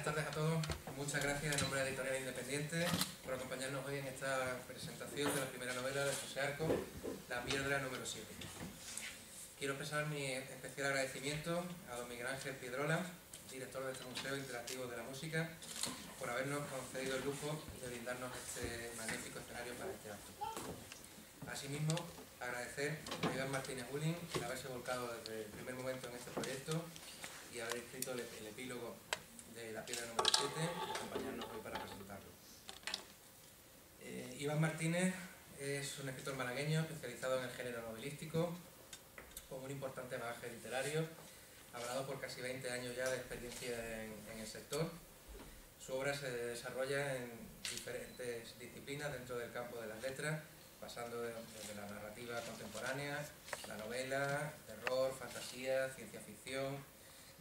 tardes a todos. Muchas gracias en nombre de Editorial Independiente por acompañarnos hoy en esta presentación de la primera novela de José Arco, La piedra número 7. Quiero expresar mi especial agradecimiento a don Miguel Ángel Piedrola, director de este Museo Interactivo de la Música, por habernos concedido el lujo de brindarnos este magnífico escenario para este acto. Asimismo, agradecer a Iván Martínez Ullin el haberse volcado desde el primer momento en este proyecto y haber escrito el epílogo de La piedra número 7 y acompañarnos hoy para presentarlo. Iván Martínez es un escritor malagueño especializado en el género novelístico, con un importante bagaje literario, hablado por casi 20 años ya de experiencia en el sector. Su obra se desarrolla en diferentes disciplinas dentro del campo de las letras, pasando desde la narrativa contemporánea, la novela, terror, fantasía, ciencia ficción,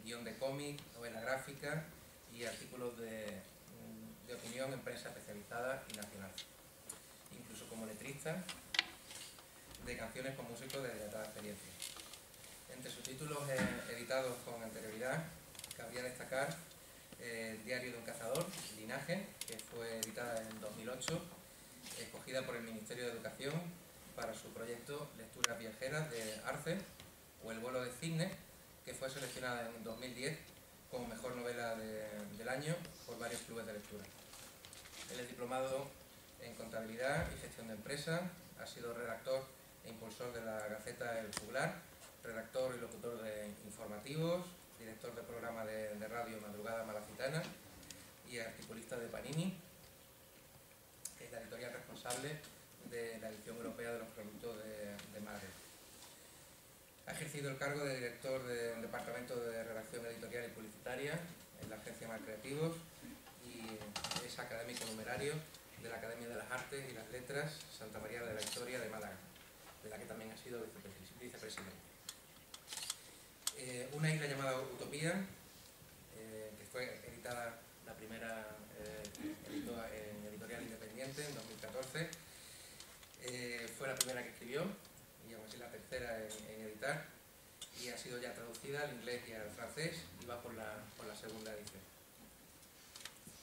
guión de cómic, novela gráfica y artículos de opinión en prensa especializada y nacional. Incluso como letrista de canciones con músicos de dilatada experiencia. Entre sus títulos editados con anterioridad, cabría destacar El diario de un cazador, Linaje, que fue editada en 2008, escogida por el Ministerio de Educación para su proyecto Lecturas Viajeras de Arce, o El vuelo de cisne, que fue seleccionada en 2010 como mejor novela del año por varios clubes de lectura. Él es diplomado en Contabilidad y Gestión de Empresas, ha sido redactor e impulsor de la Gaceta El Juglar, redactor y locutor de informativos, director del programa de radio Madrugada Malacitana y articulista de Panini. Es la editorial responsable de la edición europea de los productos de Madre. Ha ejercido el cargo de director del Departamento de Redacción Editorial y Publicitaria en la Agencia Más Creativos y es académico numerario de la Academia de las Artes y las Letras Santa María de la Historia de Málaga, de la que también ha sido vicepresidente. Una isla llamada Utopía, que fue editada la primera en Editorial Independiente en 2014, fue la primera que escribió y aún así la tercera en editar, y ha sido ya traducida al inglés y al francés y va por la segunda edición.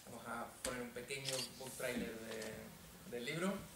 Vamos a poner un pequeño book trailer del libro.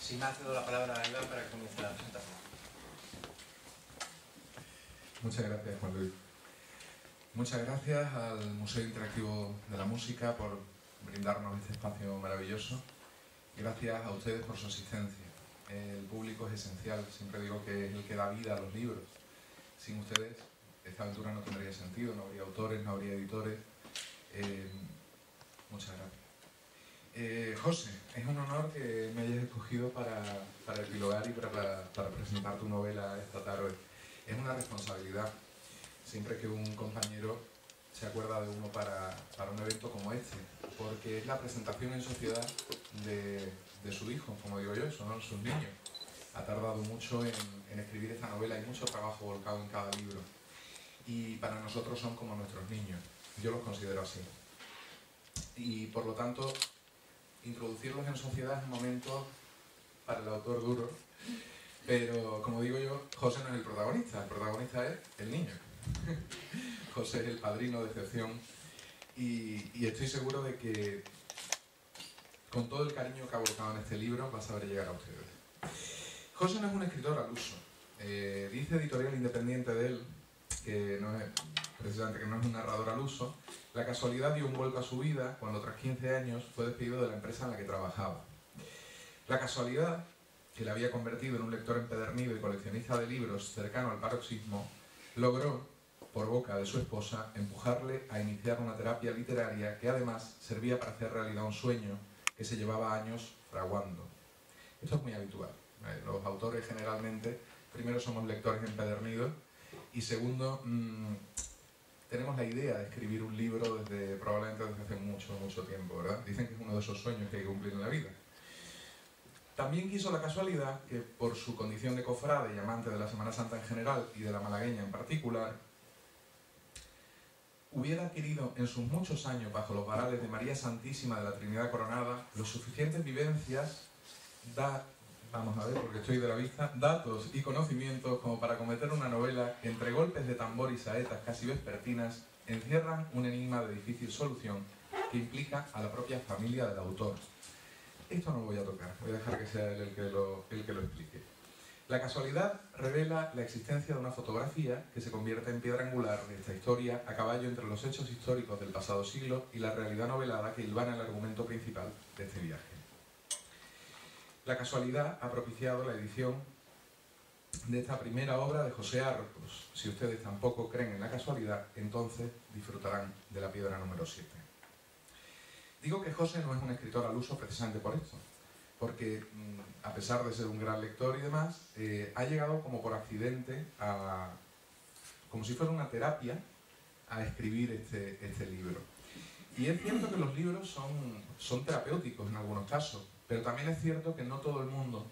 Si me ha dado la palabra a Iván para que comience la presentación. Muchas gracias, Juan Luis. Muchas gracias al Museo Interactivo de la Música por brindarnos este espacio maravilloso. Gracias a ustedes por su asistencia. El público es esencial, siempre digo que es el que da vida a los libros. Sin ustedes esta aventura no tendría sentido, no habría autores, no habría editores. Muchas gracias. José, es un honor que me hayas escogido para epilogar y para presentar tu novela esta tarde. Es una responsabilidad, siempre que un compañero se acuerda de uno para un evento como este, porque es la presentación en sociedad de de su hijo, como digo yo, son sus niños. Ha tardado mucho en escribir esta novela, hay mucho trabajo volcado en cada libro. Y para nosotros son como nuestros niños, yo los considero así. Y por lo tanto, introducirlos en sociedad es un momento para el autor duro, pero como digo yo, José no es el protagonista es el niño. José es el padrino de excepción y estoy seguro de que con todo el cariño que ha volcado en este libro va a saber llegar a ustedes. José no es un escritor al uso. Dice Editorial Independiente de él, que no es, precisamente que no es un narrador al uso. La casualidad dio un vuelco a su vida cuando tras 15 años fue despedido de la empresa en la que trabajaba. La casualidad, que le había convertido en un lector empedernido y coleccionista de libros cercano al paroxismo, logró, por boca de su esposa, empujarle a iniciar una terapia literaria que además servía para hacer realidad un sueño que se llevaba años fraguando. Esto es muy habitual. Los autores generalmente, primero somos lectores empedernidos y segundo, tenemos la idea de escribir un libro probablemente desde hace mucho tiempo, ¿verdad? Dicen que es uno de esos sueños que hay que cumplir en la vida. También quiso la casualidad que, por su condición de cofrade y amante de la Semana Santa en general y de la malagueña en particular, hubiera adquirido en sus muchos años bajo los varales de María Santísima de la Trinidad Coronada los suficientes vivencias, vamos a ver porque estoy de la vista, datos y conocimientos como para cometer una novela que entre golpes de tambor y saetas casi vespertinas encierran un enigma de difícil solución que implica a la propia familia del autor. Esto no lo voy a tocar, voy a dejar que sea él el que lo explique. La casualidad revela la existencia de una fotografía que se convierte en piedra angular de esta historia a caballo entre los hechos históricos del pasado siglo y la realidad novelada que hilvana el argumento principal de este viaje. La casualidad ha propiciado la edición de esta primera obra de José Arcos. Si ustedes tampoco creen en la casualidad, entonces disfrutarán de la piedra número 7. Digo que José no es un escritor al uso precisamente por esto, porque a pesar de ser un gran lector y demás, ha llegado como por accidente, como si fuera una terapia, a escribir este libro. Y es cierto que los libros son terapéuticos en algunos casos, pero también es cierto que no todo el mundo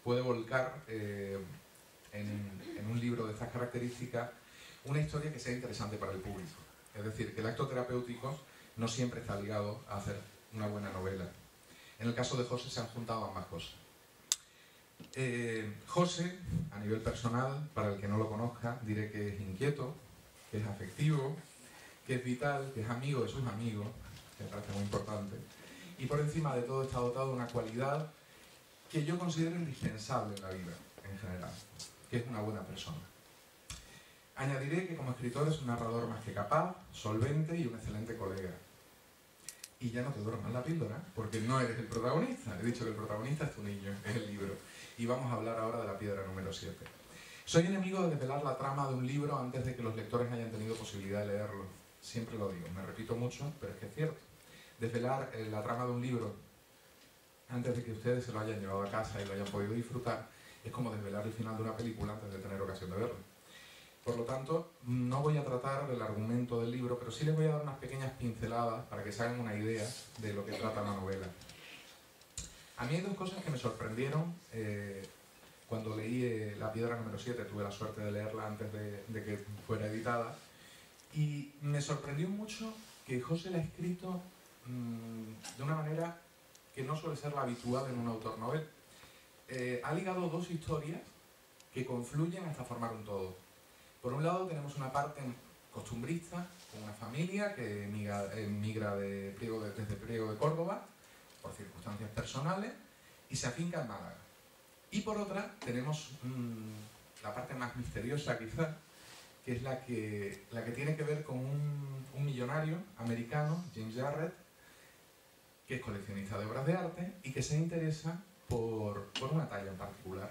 puede volcar en un libro de estas características una historia que sea interesante para el público. Es decir, que el acto terapéutico no siempre está ligado a hacer una buena novela. En el caso de José se han juntado ambas cosas. José, a nivel personal, para el que no lo conozca, diré que es inquieto, que es afectivo, que es vital, que es amigo de sus amigos, que me parece muy importante, y por encima de todo está dotado de una cualidad que yo considero indispensable en la vida, en general, que es una buena persona. Añadiré que como escritor es un narrador más que capaz, solvente y un excelente colega. Y ya no te duermas la píldora, porque no eres el protagonista. He dicho que el protagonista es tu niño, es el libro. Y vamos a hablar ahora de la piedra número 7. Soy enemigo de desvelar la trama de un libro antes de que los lectores hayan tenido posibilidad de leerlo. Siempre lo digo, me repito mucho, pero es que es cierto. Desvelar la trama de un libro antes de que ustedes se lo hayan llevado a casa y lo hayan podido disfrutar es como desvelar el final de una película antes de tener ocasión de verlo. Por lo tanto, no voy a tratar del argumento del libro, pero sí les voy a dar unas pequeñas pinceladas para que se hagan una idea de lo que trata la novela. A mí hay dos cosas que me sorprendieron cuando leí La piedra número 7, tuve la suerte de leerla antes de que fuera editada, y me sorprendió mucho que José la ha escrito de una manera que no suele ser la habitual en un autor novel. Ha ligado dos historias que confluyen hasta formar un todo. Por un lado tenemos una parte costumbrista, con una familia que emigra desde Priego de Córdoba, por circunstancias personales, y se afinca en Málaga. Y por otra tenemos la parte más misteriosa quizá, que es la que tiene que ver con un millonario americano, James Jarrett, que es coleccionista de obras de arte y que se interesa por una talla en particular.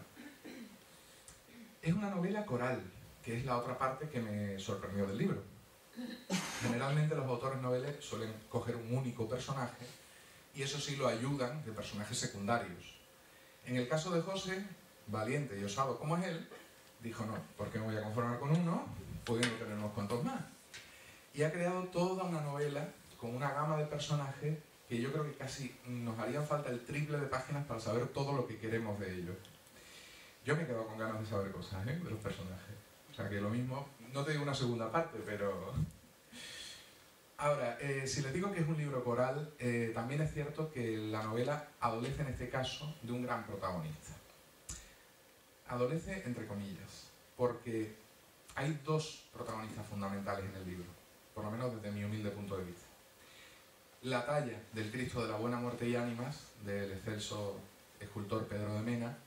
Es una novela coral, que es la otra parte que me sorprendió del libro. Generalmente los autores noveles suelen coger un único personaje y eso sí lo ayudan de personajes secundarios. En el caso de José, valiente y osado como es él, dijo no, ¿por qué me voy a conformar con uno? Pudiendo tener unos cuantos más. Y ha creado toda una novela con una gama de personajes que yo creo que casi nos haría falta el triple de páginas para saber todo lo que queremos de ellos. Yo me he quedado con ganas de saber cosas, de los personajes. O sea que lo mismo, no te digo una segunda parte, pero... Ahora, si les digo que es un libro coral, también es cierto que la novela adolece en este caso de un gran protagonista. Adolece entre comillas, porque hay dos protagonistas fundamentales en el libro, por lo menos desde mi humilde punto de vista. La talla del Cristo de la Buena Muerte y Ánimas, del excelso escultor Pedro de Mena,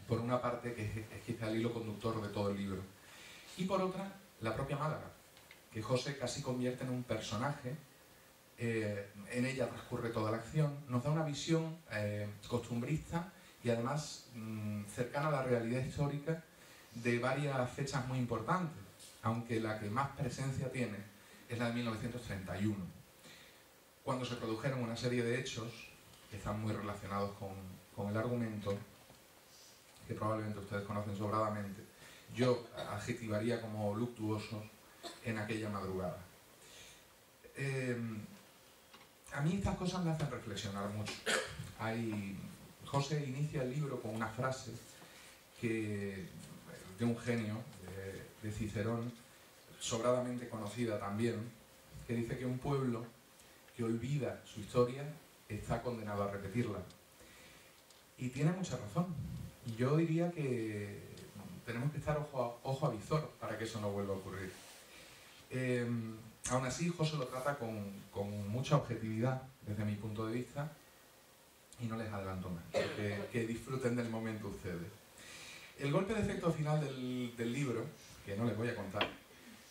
por una parte, que es quizá el hilo conductor de todo el libro, y por otra, la propia Málaga, que José casi convierte en un personaje, en ella transcurre toda la acción, nos da una visión costumbrista y además cercana a la realidad histórica de varias fechas muy importantes, aunque la que más presencia tiene es la de 1931, cuando se produjeron una serie de hechos que están muy relacionados con el argumento, que probablemente ustedes conocen sobradamente. Yo adjetivaría como luctuosos en aquella madrugada. A mí estas cosas me hacen reflexionar mucho. José inicia el libro con una frase de un genio, de Cicerón, sobradamente conocida también, que dice que un pueblo que olvida su historia está condenado a repetirla. Y tiene mucha razón. Y yo diría que tenemos que estar ojo a visor para que eso no vuelva a ocurrir. Aún así, José lo trata con mucha objetividad, desde mi punto de vista, y no les adelanto más. Que disfruten del momento ustedes. El golpe de efecto final del libro, que no les voy a contar,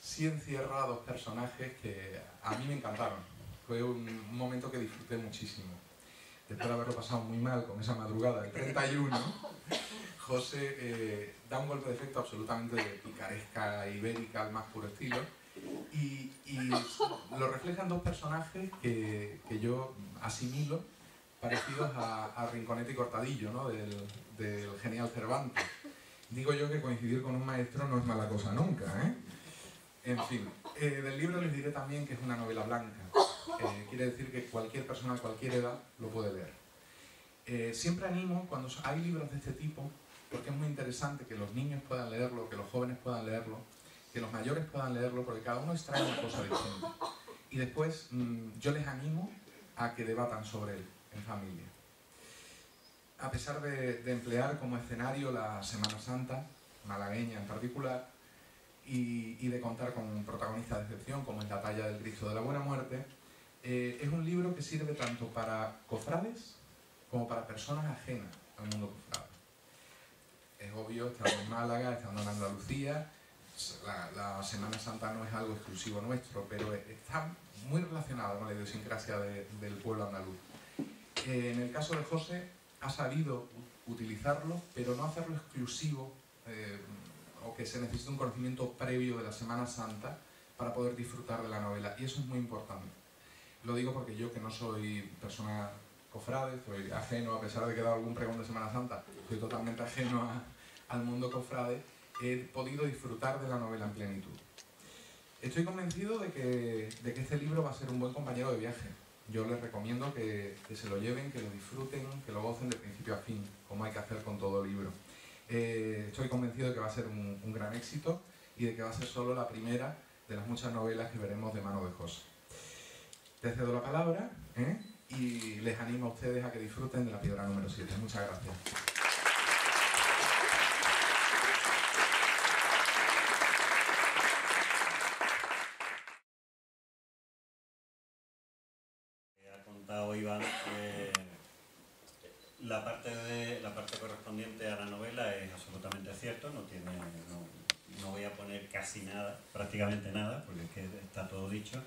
sí encierra a dos personajes que a mí me encantaron. Fue un momento que disfruté muchísimo. Después de haberlo pasado muy mal con esa madrugada del 31, José da un golpe de efecto absolutamente de picaresca ibérica al más puro estilo, y lo reflejan dos personajes que yo asimilo parecidos a Rinconete y Cortadillo, ¿no? del genial Cervantes. Digo yo que coincidir con un maestro no es mala cosa nunca, ¿eh? En fin, del libro les diré también que es una novela blanca. Quiere decir que cualquier persona de cualquier edad lo puede leer. Siempre animo cuando hay libros de este tipo, porque es muy interesante que los niños puedan leerlo, que los jóvenes puedan leerlo, que los mayores puedan leerlo, porque cada uno extrae una cosa distinta. Y después yo les animo a que debatan sobre él en familia. A pesar de emplear como escenario la Semana Santa, malagueña en particular, y de contar con un protagonista de excepción como es la talla del Cristo de la Buena Muerte, es un libro que sirve tanto para cofrades como para personas ajenas al mundo cofrade. Es obvio, estando en Málaga, estando en Andalucía, la Semana Santa no es algo exclusivo nuestro, pero está muy relacionado con la idiosincrasia del pueblo andaluz. En el caso de José, ha sabido utilizarlo, pero no hacerlo exclusivo, o que se necesite un conocimiento previo de la Semana Santa para poder disfrutar de la novela, y eso es muy importante. Lo digo porque yo, que no soy persona cofrade, soy ajeno, a pesar de que he dado algún pregón de Semana Santa, soy totalmente ajeno al mundo cofrade, he podido disfrutar de la novela en plenitud. Estoy convencido de que este libro va a ser un buen compañero de viaje. Yo les recomiendo que se lo lleven, que lo disfruten, que lo gocen de principio a fin, como hay que hacer con todo libro. Estoy convencido de que va a ser un gran éxito y de que va a ser solo la primera de las muchas novelas que veremos de mano de José. Te cedo la palabra, y les animo a ustedes a que disfruten de la piedra número 7. Muchas gracias. Ha contado Iván, la parte correspondiente a la novela es absolutamente cierto, no voy a poner casi nada, prácticamente nada, porque es que está todo dicho.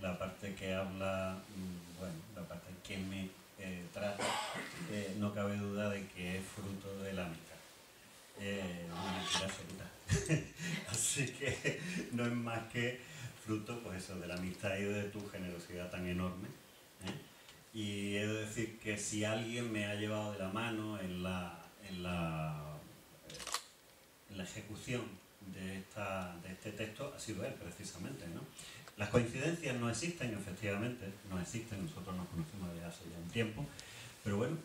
La parte que habla, bueno, la parte que me trata, no cabe duda de que es fruto de la amistad. Una mentira absoluta. Así que no es más que fruto, pues eso, de la amistad y de tu generosidad tan enorme. Y he de decir que si alguien me ha llevado de la mano en la ejecución de este texto, ha sido él, precisamente, ¿no? Las coincidencias no existen, efectivamente, no existen, nosotros nos conocemos desde hace ya un tiempo, pero bueno,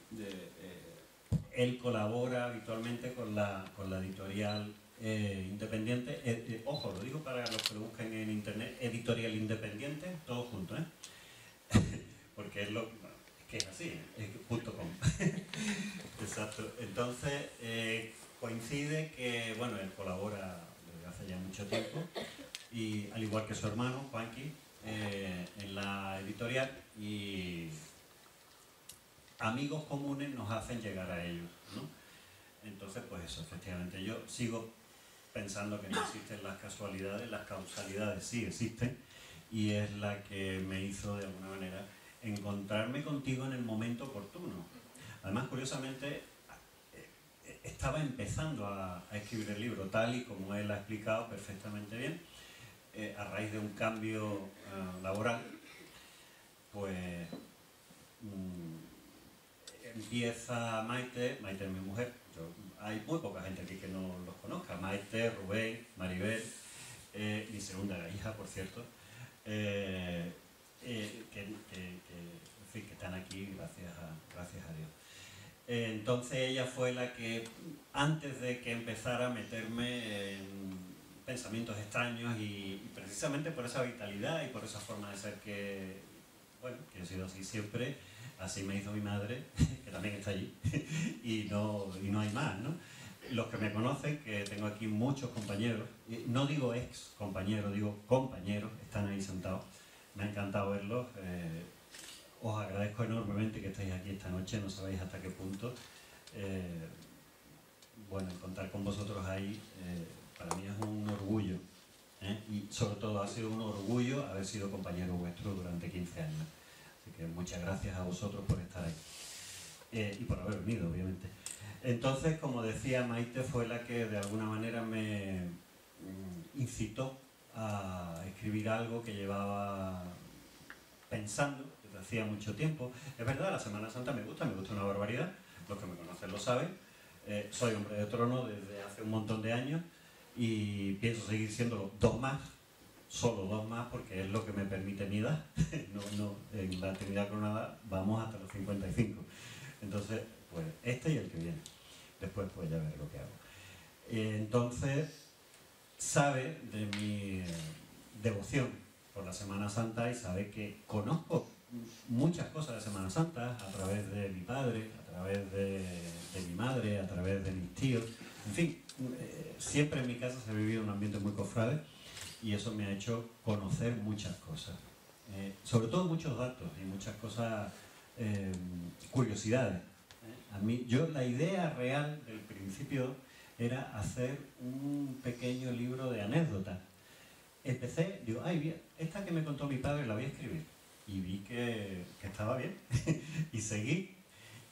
él colabora habitualmente con la editorial independiente, ojo, lo digo para los que lo busquen en internet, editorial independiente, todo junto, porque es que es así, es .com. Exacto. Entonces, coincide que, bueno, él colabora desde hace ya mucho tiempo, y al igual que su hermano, Juanqui, en la editorial, y amigos comunes nos hacen llegar a ellos, ¿no? Entonces, pues eso, efectivamente, yo sigo pensando que no existen las casualidades, las causalidades sí existen, y es la que me hizo, de alguna manera, encontrarme contigo en el momento oportuno. Además, curiosamente, estaba empezando a escribir el libro, tal y como él ha explicado perfectamente bien, a raíz de un cambio laboral, pues empieza Maite es mi mujer, hay muy poca gente aquí que no los conozca, Maite, Rubén, Maribel, mi segunda hija, por cierto, en fin, que están aquí gracias a Dios. Entonces ella fue la que, antes de que empezara a meterme en pensamientos extraños, y precisamente por esa vitalidad y por esa forma de ser que, bueno, que he sido así siempre, así me hizo mi madre, que también está allí, y no hay más, ¿no? Los que me conocen, que tengo aquí muchos compañeros, no digo ex compañeros, digo compañeros, están ahí sentados, me ha encantado verlos, os agradezco enormemente que estéis aquí esta noche, no sabéis hasta qué punto, bueno, contar con vosotros ahí, para mí es un orgullo, y sobre todo ha sido un orgullo haber sido compañero vuestro durante 15 años. Así que muchas gracias a vosotros por estar ahí. Y por haber venido, obviamente. Entonces, como decía, Maite fue la que de alguna manera me incitó a escribir algo que llevaba pensando desde hacía mucho tiempo. Es verdad, la Semana Santa me gusta una barbaridad, los que me conocen lo saben. Soy hombre de trono desde hace un montón de años y pienso seguir siéndolo, solo dos más, porque es lo que me permite mi edad. En la Trinidad Coronada vamos hasta los 55. Entonces, pues este y el que viene. Después pues ya veré lo que hago. Entonces, sabe de mi devoción por la Semana Santa y sabe que conozco muchas cosas de Semana Santa a través de mi padre, a través de mi madre, a través de mis tíos. En fin, siempre en mi casa se ha vivido un ambiente muy cofrade y eso me ha hecho conocer muchas cosas. Sobre todo muchos datos y muchas cosas, curiosidades. La idea real del principio era hacer un pequeño libro de anécdotas. Empecé, digo, bien, esta que me contó mi padre la voy a escribir. Y vi que estaba bien. Y seguí.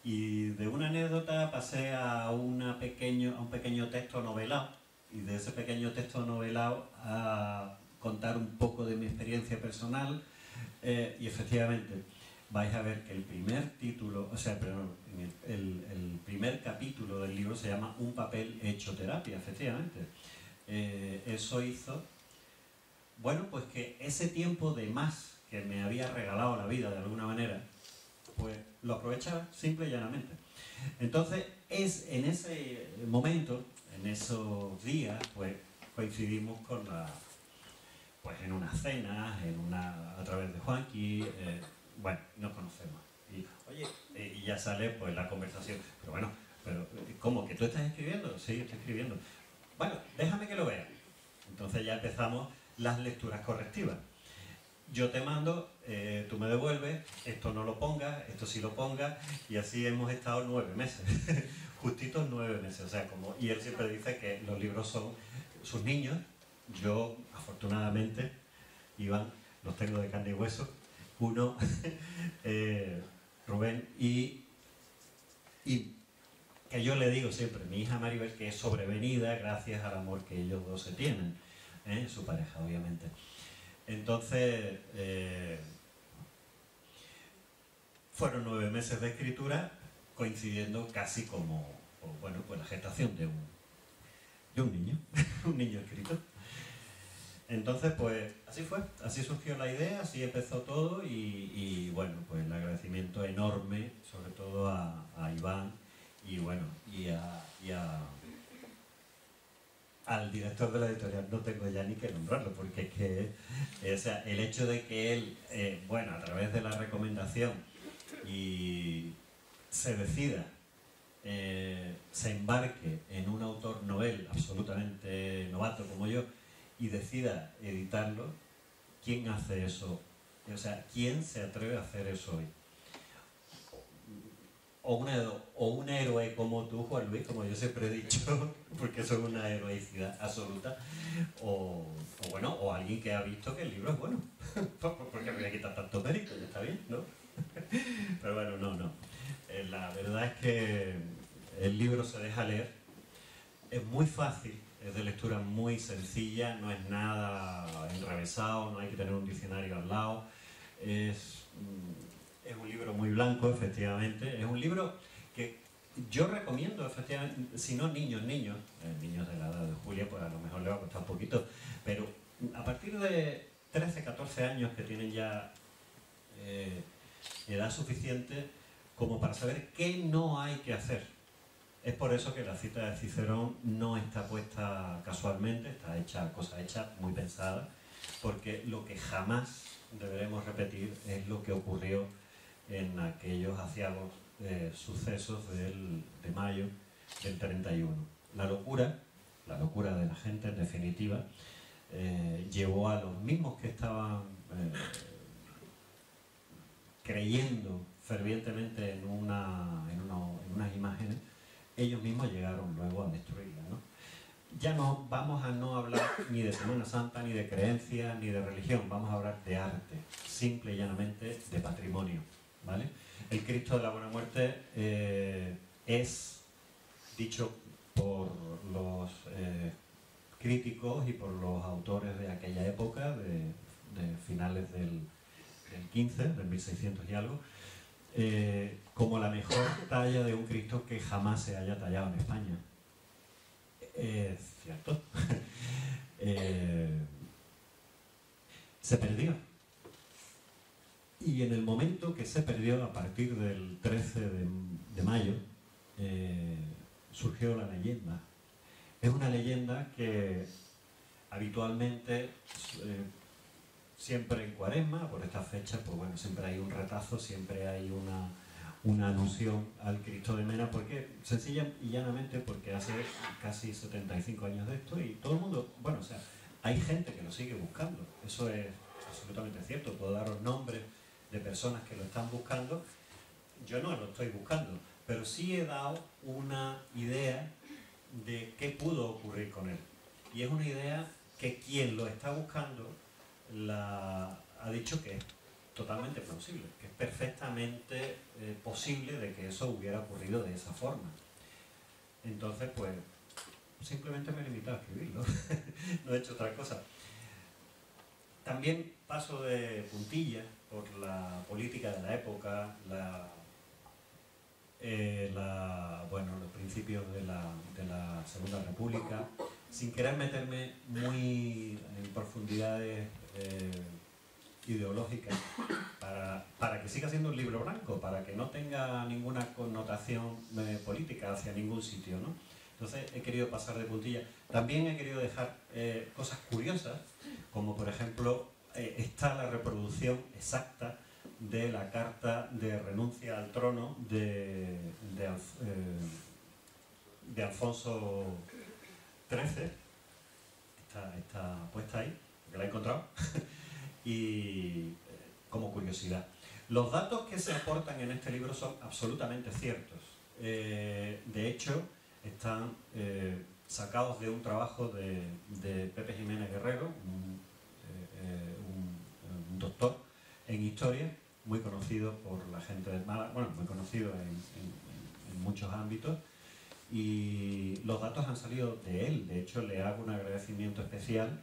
Y de una anécdota pasé a un pequeño texto novelado. Y de ese pequeño texto novelado a contar un poco de mi experiencia personal. Y efectivamente, vais a ver que el primer título, el primer capítulo del libro se llama Un papel hecho terapia, efectivamente. Eso hizo, bueno, pues que ese tiempo de más que me había regalado la vida de alguna manera, pues lo aprovechaba simple y llanamente. Entonces, en ese momento, en esos días, pues coincidimos pues en una cena, a través de Juanqui, bueno, nos conocemos. Y, oye, y ya sale pues la conversación. Pero ¿cómo? ¿Que tú estás escribiendo? Sí, estoy escribiendo. Bueno, déjame que lo vea. Entonces ya empezamos las lecturas correctivas. Yo te mando, tú me devuelves, esto no lo pongas, esto sí lo pongas, y así hemos estado 9 meses, justitos 9 meses. O sea, y él siempre dice que los libros son sus niños. Yo, afortunadamente, Iván, los tengo de carne y hueso. Uno, Rubén, y que yo le digo siempre, mi hija Maribel, que es sobrevenida gracias al amor que ellos dos se tienen, su pareja, obviamente. Entonces, fueron 9 meses de escritura, coincidiendo casi como, pues la gestación de un niño, un niño escrito. Entonces, pues así fue, así surgió la idea, así empezó todo y bueno, pues el agradecimiento enorme, sobre todo a Iván y bueno, al director de la editorial. No tengo ya ni que nombrarlo, porque es que, o sea, el hecho de que él, bueno, a través de la recomendación y se decida, se embarque en un autor novel absolutamente novato como yo y decida editarlo, ¿quién hace eso? O sea, ¿quién se atreve a hacer eso hoy? O un héroe como tú, Juan Luis, como yo siempre he dicho, porque eso es una heroicidad absoluta, o bueno, o alguien que ha visto que el libro es bueno, porque me voy a quitar tanto mérito, ya está bien, ¿no? Pero bueno, no. La verdad es que el libro se deja leer, es muy fácil, es de lectura muy sencilla, no es nada enrevesado, no hay que tener un diccionario al lado, es un libro muy blanco, efectivamente, es un libro que yo recomiendo, efectivamente, si no niños de la edad de Julia, pues a lo mejor le va a costar un poquito, pero a partir de 13, 14 años que tienen ya edad suficiente como para saber qué no hay que hacer. Es por eso que la cita de Cicerón no está puesta casualmente, está hecha, cosa hecha, muy pensada, porque lo que jamás deberemos repetir es lo que ocurrió en aquellos aciagos sucesos de mayo del 31. La locura de la gente, en definitiva, llevó a los mismos que estaban creyendo fervientemente en unas imágenes, ellos mismos llegaron luego a destruirla, ¿no? Ya no vamos a no hablar ni de Semana Santa, ni de creencias, ni de religión, vamos a hablar de arte, simple y llanamente de patrimonio, ¿vale? El Cristo de la Buena Muerte es, dicho por los críticos y por los autores de aquella época, de finales del 15, del 1600 y algo, como la mejor talla de un Cristo que jamás se haya tallado en España. Es cierto. Se perdió. Y en el momento que se perdió, a partir del 13 de mayo, surgió la leyenda. Es una leyenda que habitualmente, siempre en Cuaresma, por esta fecha, pues bueno, siempre hay un retazo, siempre hay una alusión al Cristo de Mena, porque sencilla y llanamente porque hace casi 75 años de esto y todo el mundo, bueno, o sea, hay gente que lo sigue buscando, eso es absolutamente cierto, puedo daros nombres de personas que lo están buscando, yo no lo estoy buscando, pero sí he dado una idea de qué pudo ocurrir con él, y es una idea que quien lo está buscando ha dicho que es totalmente plausible, que es perfectamente posible de que eso hubiera ocurrido de esa forma. Entonces, pues, simplemente me he limitado a escribirlo, no he hecho otra cosa. También paso de puntilla por la política de la época, bueno, los principios de la Segunda República, sin querer meterme muy en profundidades ideológicas, para que siga siendo un libro blanco, para que no tenga ninguna connotación política hacia ningún sitio, ¿no? Entonces he querido pasar de puntilla. También he querido dejar cosas curiosas, como por ejemplo está la reproducción exacta de la carta de renuncia al trono de Alfonso XIII. Está puesta ahí, porque la he encontrado. Y como curiosidad, los datos que se aportan en este libro son absolutamente ciertos. De hecho, están sacados de un trabajo de Pepe Jiménez Guerrero, un doctor en historia, muy conocido por la gente de Málaga, bueno, muy conocido en muchos ámbitos, y los datos han salido de él. De hecho, le hago un agradecimiento especial,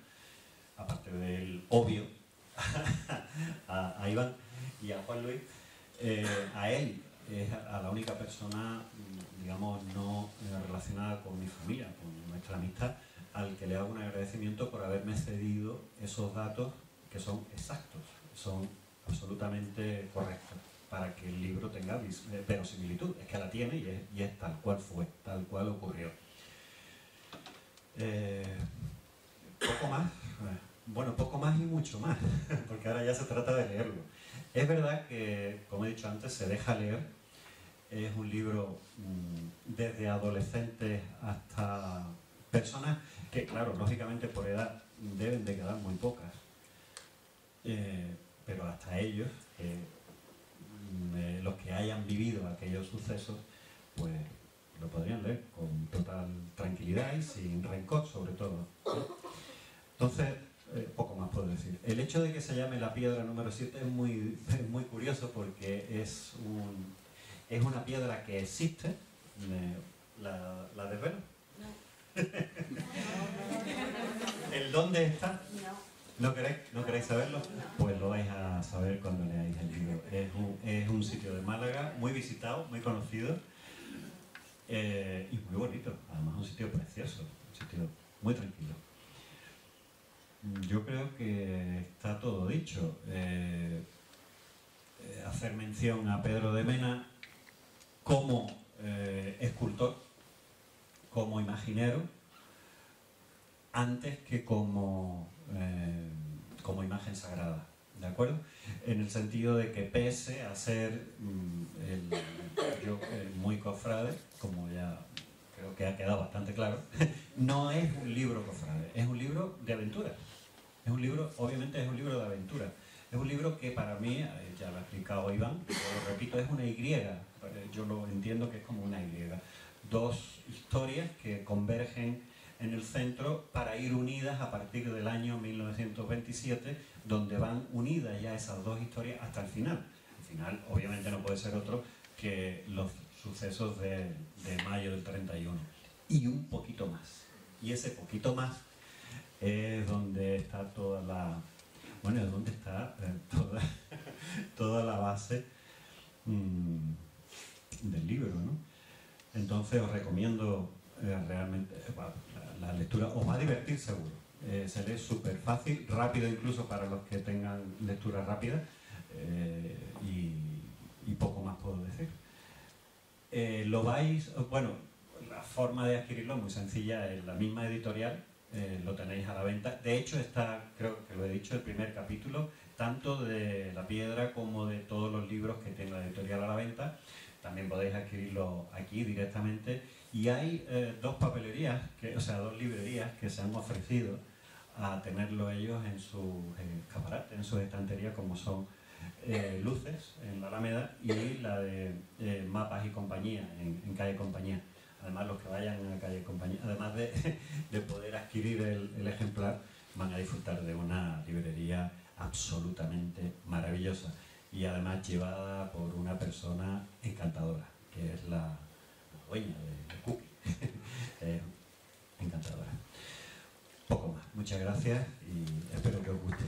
aparte del obvio, a Iván y a Juan Luis, a él, a la única persona, digamos, no relacionada con mi familia, con nuestra amistad, al que le hago un agradecimiento por haberme cedido esos datos que son exactos, son absolutamente correctos, para que el libro tenga verosimilitud. Es que la tiene y es tal cual fue, tal cual ocurrió. Poco más, bueno, poco más y mucho más, porque ahora ya se trata de leerlo. Es verdad que, como he dicho antes, se deja leer. Es un libro desde adolescentes hasta personas que, claro, lógicamente por edad deben de quedar muy pocas, pero hasta ellos, los que hayan vivido aquellos sucesos, pues lo podrían leer con total tranquilidad y sin rencor, sobre todo. Entonces, poco más puedo decir. El hecho de que se llame La Piedra número 7 es muy curioso, porque es una piedra que existe. ¿La desvelo? No. ¿El dónde está? No. ¿No queréis saberlo? Pues lo vais a saber cuando leáis el libro. Es un sitio de Málaga muy visitado, muy conocido, y muy bonito. Además, un sitio precioso, un sitio muy tranquilo. Yo creo que está todo dicho. Hacer mención a Pedro de Mena como escultor, como imaginero, antes que como imagen sagrada, ¿de acuerdo? En el sentido de que, pese a ser muy cofrade, como ya creo que ha quedado bastante claro, no es un libro cofrade, es un libro de aventura. Obviamente es un libro de aventura. Es un libro que para mí, ya lo ha explicado Iván, yo lo repito, es una Y. Yo lo entiendo que es como una Y. Dos historias que convergen en el centro para ir unidas a partir del año 1927, donde van unidas ya esas dos historias hasta el final. El final, obviamente, no puede ser otro que los sucesos de mayo del 31. Y un poquito más. Y ese poquito más es donde está toda la base del libro, ¿no? Entonces os recomiendo realmente la lectura. Os va a divertir seguro. Se lee súper fácil, rápido incluso para los que tengan lectura rápida, y poco más puedo decir. La forma de adquirirlo es muy sencilla, es la misma editorial. Lo tenéis a la venta. De hecho, está, creo que lo he dicho, el primer capítulo, tanto de La Piedra como de todos los libros que tiene la editorial a la venta. También podéis adquirirlo aquí directamente. Y hay dos librerías que se han ofrecido a tenerlo ellos en sus escaparates, en sus estanterías, como son Luces, en la Alameda, y la de Mapas y Compañía, en Calle Compañía. Además, los que vayan a Calle Compañía, además de poder adquirir el ejemplar, van a disfrutar de una librería absolutamente maravillosa, y además llevada por una persona encantadora, que es la dueña de Cookie. Encantadora. Poco más. Muchas gracias y espero que os guste.